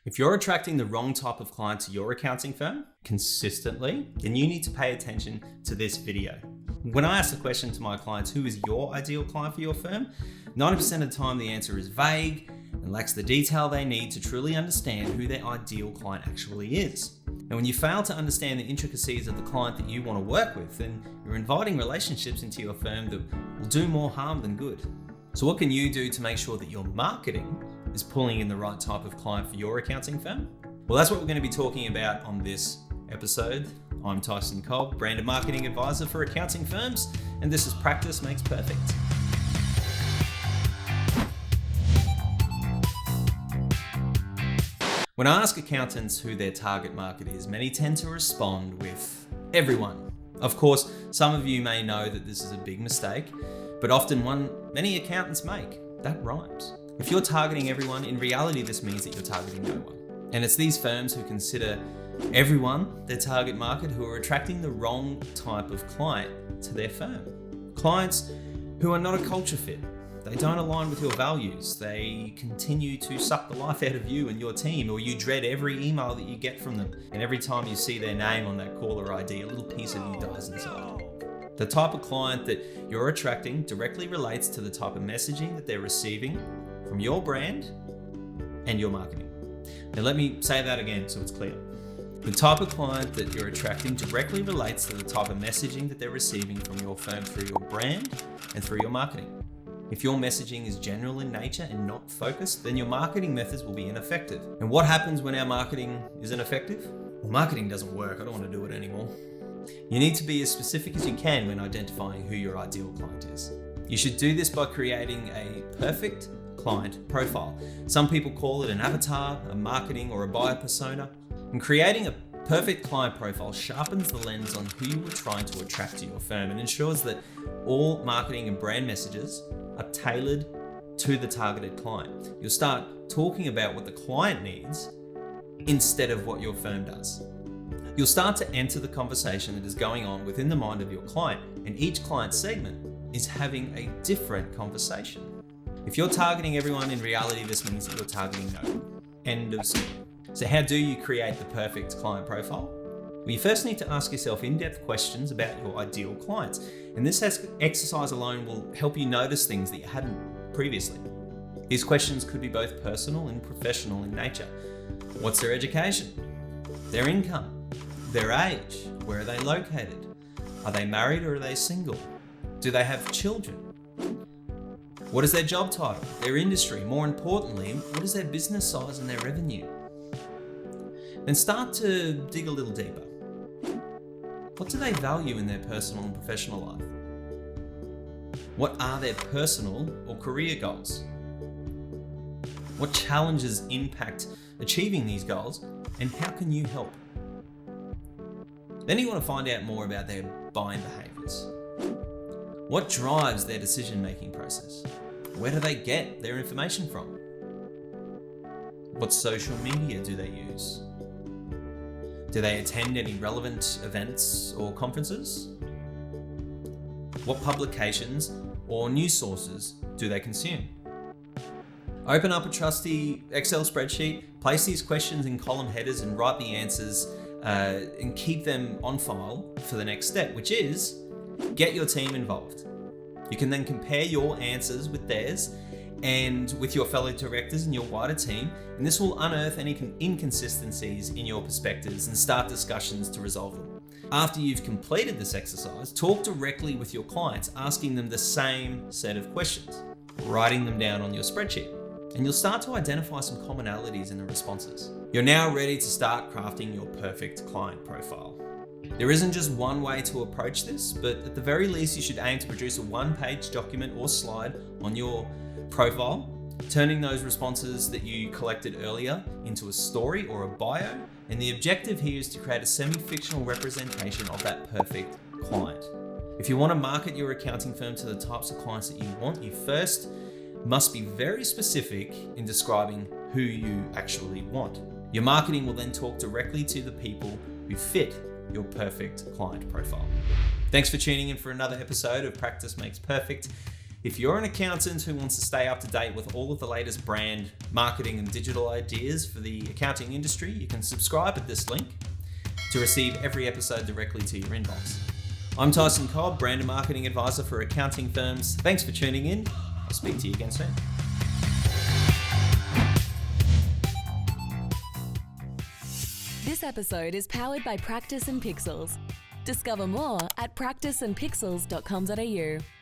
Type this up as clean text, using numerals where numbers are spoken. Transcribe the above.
If you're attracting the wrong type of client to your accounting firm consistently, then you need to pay attention to this video. When I ask the question to my clients, who is your ideal client for your firm? 90% of the time the answer is vague and lacks the detail they need to truly understand who their ideal client actually is. And when you fail to understand the intricacies of the client that you want to work with, then you're inviting relationships into your firm that will do more harm than good. So what can you do to make sure that your marketing is pulling in the right type of client for your accounting firm? Well, that's what we're going to be talking about on this episode. I'm Tyson Cobb, brand and marketing advisor for accounting firms, and this is Practice Makes Perfect. When I ask accountants who their target market is, many tend to respond with everyone. Of course, some of you may know that this is a big mistake, but often one many accountants make. That rhymes. If you're targeting everyone, in reality this means that you're targeting no one. And it's these firms who consider everyone their target market who are attracting the wrong type of client to their firm. Clients who are not a culture fit. They don't align with your values. They continue to suck the life out of you and your team, or you dread every email that you get from them. And every time you see their name on that caller ID, a little piece of you dies inside. The type of client that you're attracting directly relates to the type of messaging that they're receiving from your brand and your marketing. Now let me say that again so it's clear. The type of client that you're attracting directly relates to the type of messaging that they're receiving from your firm through your brand and through your marketing. If your messaging is general in nature and not focused, then your marketing methods will be ineffective. And what happens when our marketing is ineffective? Well, marketing doesn't work. I don't want to do it anymore. You need to be as specific as you can when identifying who your ideal client is. You should do this by creating a perfect client profile. Some people call it an avatar, a marketing or a buyer persona. And creating a perfect client profile sharpens the lens on who you are trying to attract to your firm and ensures that all marketing and brand messages are tailored to the targeted client. You'll start talking about what the client needs instead of what your firm does. You'll start to enter the conversation that is going on within the mind of your client, and each client segment is having a different conversation. If you're targeting everyone, in reality, this means that you're targeting no one. End of story. So how do you create the perfect client profile? Well, you first need to ask yourself in-depth questions about your ideal clients. And this exercise alone will help you notice things that you hadn't previously. These questions could be both personal and professional in nature. What's their education? Their income? Their age? Where are they located? Are they married or are they single? Do they have children? What is their job title? Their industry? More importantly, what is their business size and their revenue? Then start to dig a little deeper. What do they value in their personal and professional life? What are their personal or career goals? What challenges impact achieving these goals, and how can you help? Then you want to find out more about their buying behaviors. What drives their decision-making process? Where do they get their information from? What social media do they use? Do they attend any relevant events or conferences? What publications or news sources do they consume? Open up a trusty Excel spreadsheet, place these questions in column headers and write the answers and keep them on file for the next step, which is get your team involved. You can then compare your answers with theirs and with your fellow directors and your wider team, and this will unearth any inconsistencies in your perspectives and start discussions to resolve them. After you've completed this exercise, talk directly with your clients, asking them the same set of questions, writing them down on your spreadsheet, and you'll start to identify some commonalities in the responses. You're now ready to start crafting your perfect client profile. There isn't just one way to approach this, but at the very least you should aim to produce a one-page document or slide on your profile, turning those responses that you collected earlier into a story or a bio, and the objective here is to create a semi-fictional representation of that perfect client. If you want to market your accounting firm to the types of clients that you want, you first must be very specific in describing who you actually want. Your marketing will then talk directly to the people who fit your perfect client profile. Thanks for tuning in for another episode of Practice Makes Perfect. If you're an accountant who wants to stay up to date with all of the latest brand, marketing and digital ideas for the accounting industry, you can subscribe at this link to receive every episode directly to your inbox. I'm Tyson Cobb, brand and marketing advisor for accounting firms. Thanks for tuning in. I'll speak to you again soon. This episode is powered by Practice and Pixels. Discover more at practiceandpixels.com.au.